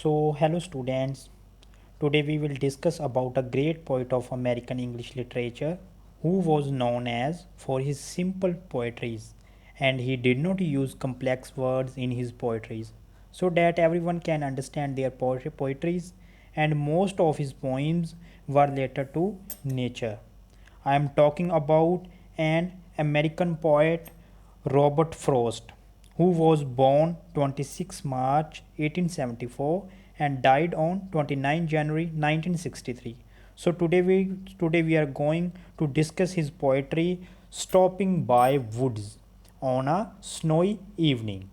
Hello students. Today we will discuss about a great poet of American English literature who was known as for his simple poetries, and he did not use complex words in his poetries so that everyone can understand their poetries, and most of his poems were related to nature. I am talking about an American poet, Robert Frost, who was born 26 March 1874 and died on 29 January 1963. So today we are going to discuss his poetry Stopping by Woods on a Snowy Evening.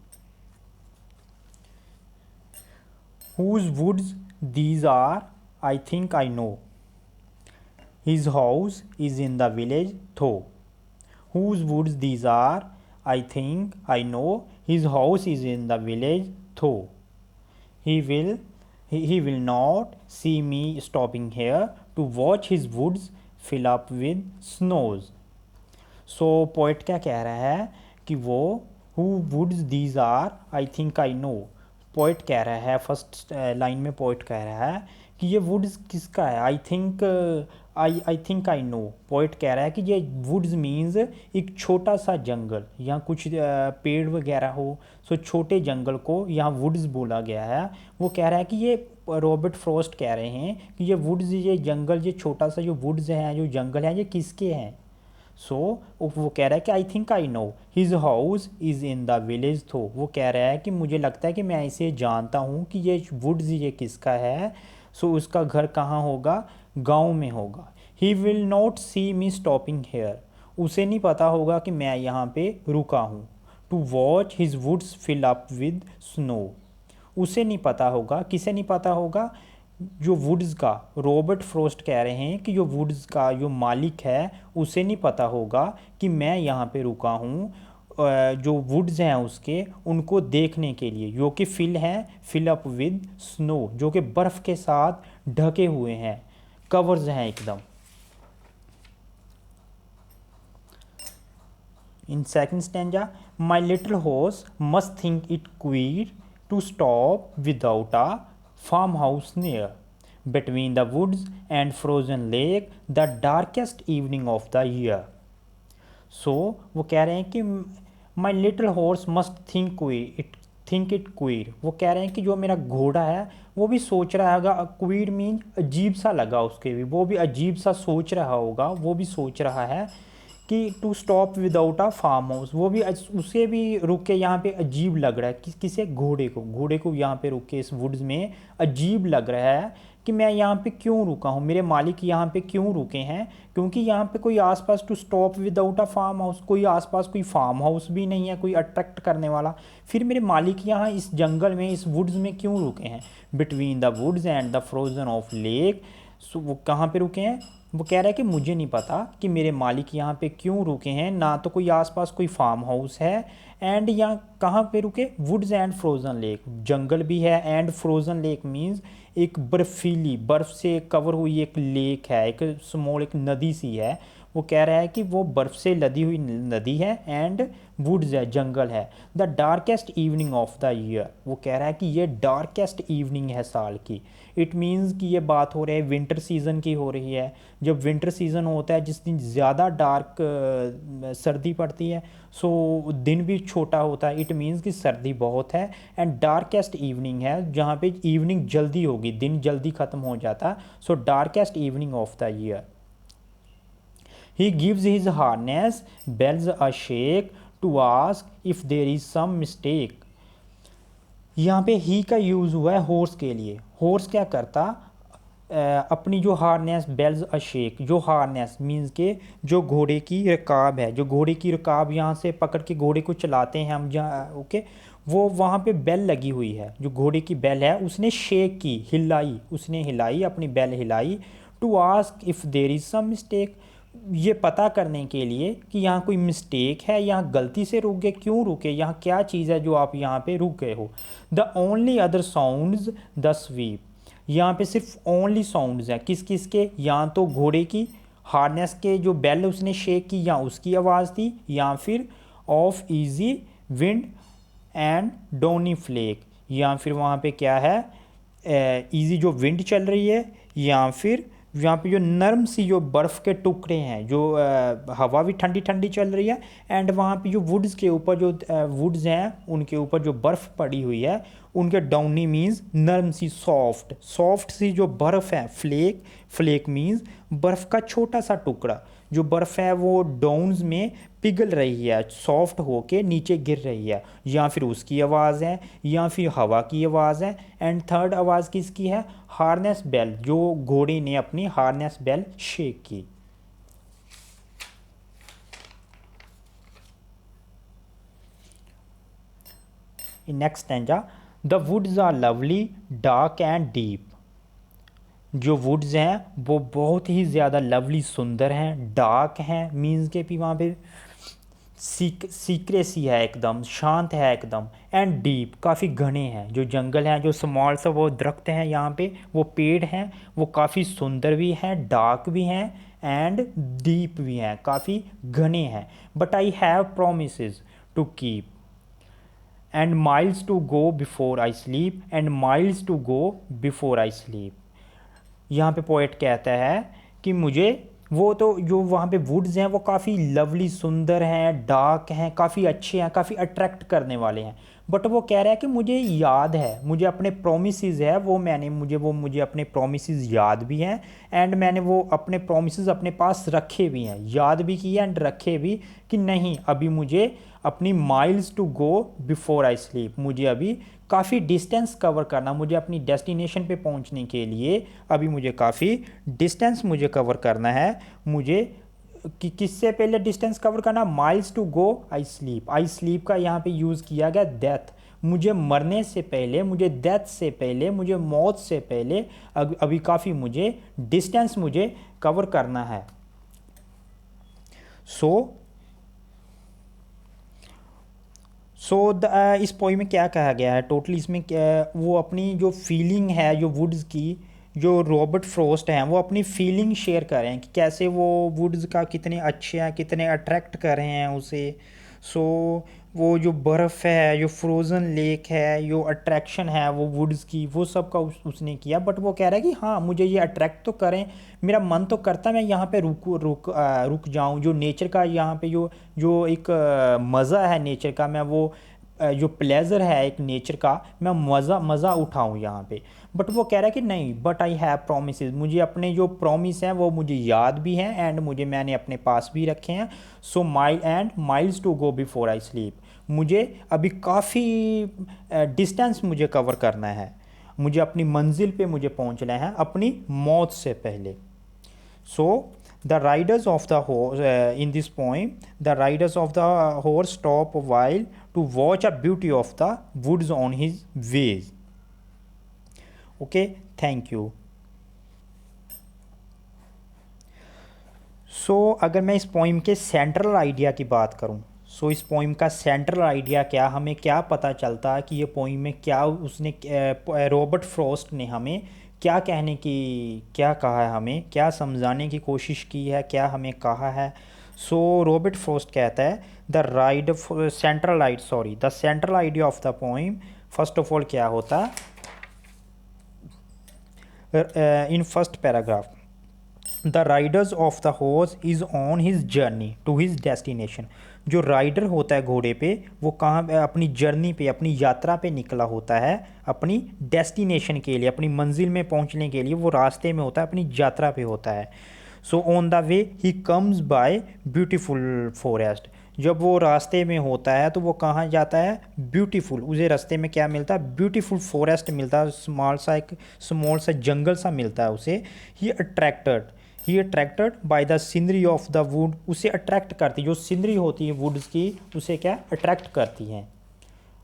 Whose woods these are, I think I know. His house is in the village, though. Whose woods these are, I think I know. His house is in the village, though. He will he will not see me stopping here to watch his woods fill up with snows. So poet क्या कह रहा है कि वो who woods these are I think I know. Poet कह रहा है first line में पोइट कह रहा है कि ये वुड्स किसका है। आई थिंक आई नो। पोइट कह रहा है कि ये वुड्स मीन्स एक छोटा सा जंगल या कुछ पेड़ वगैरह हो। सो छोटे जंगल को यहाँ वुड्स बोला गया है। वो कह रहा है कि ये रॉबर्ट फ्रॉस्ट कह रहे हैं कि ये वुड्स, ये जंगल, ये छोटा सा जो वुड्स हैं, जो जंगल है, ये किसके हैं। सो वो कह रहा है कि आई think I know his house is in the village. तो वो कह रहा है कि मुझे लगता है कि मैं इसे जानता हूँ कि ये वुड्स ये किसका है। सो उसका घर कहाँ होगा, गांव में होगा। He will not see me stopping here, उसे नहीं पता होगा कि मैं यहाँ पे रुका हूँ। To watch his woods fill up with snow, उसे नहीं पता होगा, किसे नहीं पता होगा, जो वुड्स का, रॉबर्ट फ्रॉस्ट कह रहे हैं कि जो वुड्स का जो मालिक है उसे नहीं पता होगा कि मैं यहाँ पे रुका हूँ जो वुड्स हैं उसके, उनको देखने के लिए, जो कि फिल अप विद स्नो, जो कि बर्फ़ के साथ ढके हुए हैं, कवर्स हैं एकदम। In second stanza, my little horse must think it queer to stop without a farmhouse near, between the woods and frozen lake, the darkest evening of the year. So वो कह रहे हैं कि my little horse must think it queer। वो कह रहे हैं कि जो मेरा घोड़ा है वो भी सोच रहा होगा, क्वीर मीन अजीब सा लगा उसके भी, वो भी अजीब सा सोच रहा होगा, वो भी सोच रहा है कि to stop without a farmhouse, वो भी उसे भी रुक के यहाँ पे अजीब लग रहा है। किसे, घोड़े को यहाँ पे रुक के इस वुड्स में अजीब लग रहा है कि मैं यहाँ पे क्यों रुका हूँ, मेरे मालिक यहाँ पे क्यों रुके हैं, क्योंकि यहाँ पे कोई आसपास, to stop without a farmhouse, कोई आसपास कोई फार्म हाउस भी नहीं है कोई अट्रैक्ट करने वाला। फिर मेरे मालिक यहाँ इस जंगल में, इस वुड्स में क्यों रुके हैं। Between the woods and the frozen of lake, so वो कहाँ पे रुके हैं। वो कह रहा है कि मुझे नहीं पता कि मेरे मालिक यहाँ पे क्यों रुके हैं, ना तो कोई आसपास कोई फार्म हाउस है, एंड यहाँ कहाँ पे रुके, वुड्स एंड फ्रोज़न लेक, जंगल भी है, एंड फ्रोज़न लेक मीन्स एक बर्फीली, बर्फ़ से कवर हुई एक लेक है, एक स्मॉल, एक नदी सी है। वो कह रहा है कि वो बर्फ़ से लदी हुई नदी है, एंड वुड्स है, जंगल है। The darkest evening of the year, वो कह रहा है कि ये डार्केस्ट इवनिंग है साल की। इट मीन्स कि ये बात हो रही है विंटर सीज़न की हो रही है। जब विंटर सीज़न होता है, जिस दिन ज़्यादा डार्क सर्दी पड़ती है, सो दिन भी छोटा होता है, इट मीन्स कि सर्दी बहुत है। एंड डार्केस्ट इवनिंग है, जहाँ पे इवनिंग जल्दी होगी, दिन जल्दी ख़त्म हो जाता। So darkest evening of the year. He gives his harness bells a shake to ask if there is some mistake। यहाँ पे ही का यूज़ हुआ है हॉर्स के लिए। हॉर्स क्या करता, अपनी जो हार्नेस, बेल्स अ शेक, जो हार्नेस मीन्स के जो घोड़े की रकाब है, जो घोड़े की रकाब यहाँ से पकड़ के घोड़े को चलाते हैं हम जहाँ, ओके, वो वहाँ पे बेल लगी हुई है, जो घोड़े की बेल है उसने शेक की, हिलाई, उसने हिलाई, अपनी बेल हिलाई। To ask if there is some mistake, ये पता करने के लिए कि यहाँ कोई मिस्टेक है, यहाँ गलती से रुक गए, क्यों रुके, यहाँ क्या चीज़ है जो आप यहाँ पे रुक गए हो। The only other sounds the SVEEP, यहाँ पे सिर्फ ओनली साउंड्स हैं, किस किस के, या तो घोड़े की हार्नेस के जो बेल उसने शेक की, या उसकी आवाज़ थी, या फिर of easy wind and downy flake, या फिर वहाँ पे क्या है, इजी जो विंड चल रही है, या फिर यहाँ पे जो नरम सी जो बर्फ़ के टुकड़े हैं, जो हवा भी ठंडी ठंडी चल रही है, एंड वहाँ पे जो वुड्स के ऊपर जो वुड्स हैं उनके ऊपर जो बर्फ़ पड़ी हुई है, उनके डाउनी मीन्स नरम सी, सॉफ्ट सॉफ्ट सी जो बर्फ़ है, फ्लेक फ्लेक मीन्स बर्फ़ का छोटा सा टुकड़ा, जो बर्फ़ है वो डाउन्स में पिघल रही है, सॉफ्ट होके नीचे गिर रही है, या फिर उसकी आवाज़ है, या फिर हवा की आवाज़ है। एंड थर्ड आवाज़ किसकी है? हार्नेस बेल, जो घोड़े ने अपनी हार्नेस बेल शेक की। Next stanza, the woods are lovely dark and deep. जो वुड्स हैं वो बहुत ही ज़्यादा लवली, सुंदर हैं, डार्क हैं मीन्स के भी वहाँ पे सीक्रेसी है, एकदम शांत है एकदम, एंड डीप काफ़ी घने हैं। जो जंगल हैं, जो स्मॉल सा वो दरख्त हैं यहाँ पे, वो पेड़ हैं, वो काफ़ी सुंदर भी हैं, डार्क भी हैं एंड डीप भी हैं, काफ़ी घने हैं। But I have promises to keep and miles to go before I sleep, and miles to go before I sleep. यहाँ पे पोएट कहता है कि मुझे वो तो जो वहाँ पे वुड्स हैं वो काफ़ी लवली, सुंदर हैं, डार्क हैं, काफ़ी अच्छे हैं, काफ़ी अट्रैक्ट करने वाले हैं, बट वो कह रहा है कि मुझे याद है, मुझे अपने प्रोमिसेस है वो मैंने मुझे अपने प्रोमिसेस याद भी हैं, एंड मैंने वो अपने प्रोमिसेस अपने पास रखे भी हैं, याद भी किए एंड रखे भी, कि नहीं अभी मुझे अपनी miles to go before I sleep, मुझे अभी काफ़ी डिस्टेंस कवर करना, मुझे अपनी डेस्टिनेशन पे पहुंचने के लिए अभी मुझे काफ़ी डिस्टेंस मुझे कवर करना है। मुझे किससे पहले डिस्टेंस कवर करना? Miles to go I sleep. I sleep का यहाँ पे यूज़ किया गया डेथ, मुझे मरने से पहले, मुझे डेथ से पहले, मुझे मौत से पहले अभी काफ़ी मुझे डिस्टेंस मुझे कवर करना है। सो इस पोइम में क्या कहा गया है टोटली, इसमें क्या वो अपनी जो फीलिंग है, जो वुड्स की, जो रॉबर्ट फ्रॉस्ट हैं वो अपनी फीलिंग शेयर कर रहे हैं कि कैसे वो वुड्स का कितने अच्छे हैं, कितने अट्रैक्ट कर रहे हैं उसे। सो वो जो बर्फ़ है, जो फ्रोज़न लेक है, जो अट्रैक्शन है वो वुड्स की, वो सब का उसने किया। बट वो कह रहा है कि हाँ मुझे ये अट्रैक्ट तो करें, मेरा मन तो करता है मैं यहाँ पे रुक जाऊँ, जो नेचर का यहाँ पे जो जो एक मज़ा है नेचर का, मैं वो जो प्लेजर है एक नेचर का, मैं मज़ा उठाऊँ यहाँ पे। बट वो कह रहा है कि नहीं, बट आई हैव प्रोमिसेस, मुझे अपने जो प्रॉमिस हैं वो मुझे याद भी हैं एंड मैंने अपने पास भी रखे हैं। So miles to go before I sleep, मुझे अभी काफ़ी डिस्टेंस मुझे कवर करना है, मुझे अपनी मंजिल पे मुझे पहुंचना है अपनी मौत से पहले। सो the riders of the horse in this poem, the riders of the horse stop a while to watch a beauty of the woods on his ways. Okay, thank you. सो अगर मैं इस पोइम के सेंट्रल आइडिया की बात करूं, सो इस poem का central idea क्या, हमें क्या पता चलता है कि ये पोइम में क्या उसने रॉबर्ट फ्रॉस्ट ने हमें क्या कहने की, क्या कहा है, हमें क्या समझाने की कोशिश की है, क्या हमें कहा है। सो रॉबर्ट फ्रॉस्ट कहता है the central idea of the poem, first of all क्या होता है, in first paragraph, the riders of the horse is on his journey to his destination. जो राइडर होता है घोड़े पे, वो कहाँ अपनी जर्नी पे, अपनी यात्रा पे निकला होता है, अपनी डेस्टिनेशन के लिए, अपनी मंजिल में पहुंचने के लिए वो रास्ते में होता है, अपनी यात्रा पे होता है। So on the way he comes by beautiful forest, जब वो रास्ते में होता है तो वो कहाँ जाता है? ब्यूटीफुल, उसे रास्ते में क्या मिलता है? ब्यूटीफुल फॉरेस्ट मिलता है, स्मॉल सा जंगल सा मिलता है उसे। He attracted by the scenery of the wood, उसे अट्रैक्ट करती, जो सीनरी होती है वुड्स की उसे क्या अट्रैक्ट करती हैं,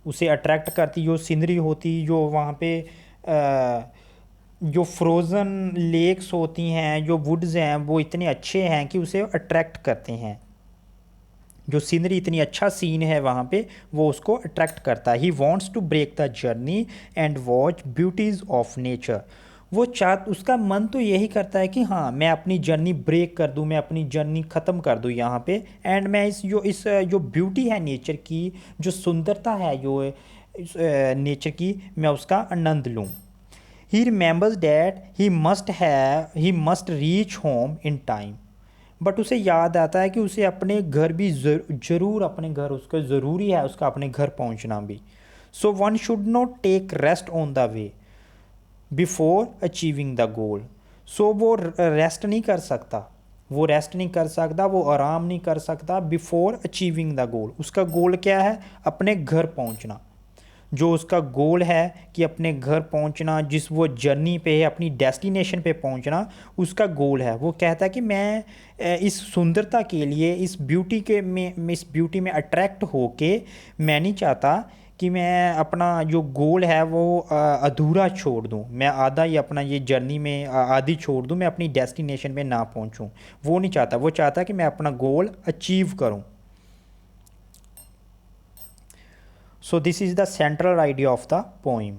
उसे अट्रैक्ट करती जो सीनरी होती, जो वहाँ पे जो फ्रोज़न लेक्स होती हैं, जो वुड्स हैं वो इतने अच्छे हैं कि उसे अट्रैक्ट करते हैं, जो सीनरी इतनी अच्छा सीन है वहाँ पे वो उसको अट्रैक्ट करता है। He wants to break the journey and watch beauties of nature, वो उसका मन तो यही करता है कि हाँ मैं अपनी जर्नी ब्रेक कर दूँ, मैं अपनी जर्नी ख़त्म कर दूँ यहाँ पे, एंड मैं इस जो ब्यूटी है नेचर की, जो सुंदरता है जो नेचर की, मैं उसका आनंद लूँ। He remembers that he must reach home in time, but उसे याद आता है कि उसे अपने घर भी ज़रूर अपने घर उसका ज़रूरी है उसका अपने घर पहुंचना भी। So one should not take rest on the way before achieving the goal. So वो रेस्ट नहीं कर सकता, वो रेस्ट नहीं कर सकता, वो आराम नहीं कर सकता बिफोर अचीविंग द गोल। उसका गोल क्या है? अपने घर पहुंचना। जो उसका गोल है कि अपने घर पहुंचना, जिस वो जर्नी पे है, अपनी डेस्टिनेशन पे पहुंचना, उसका गोल है। वो कहता है कि मैं इस सुंदरता के लिए, इस ब्यूटी में अट्रैक्ट होके मैं नहीं चाहता कि मैं अपना जो गोल है वो अधूरा छोड़ दूं, मैं आधा ही अपना ये जर्नी में आधी छोड़ दूं, मैं अपनी डेस्टिनेशन में ना पहुंचूं। वो नहीं चाहता, वो चाहता है कि मैं अपना गोल अचीव करूं। So this is the central idea of the poem.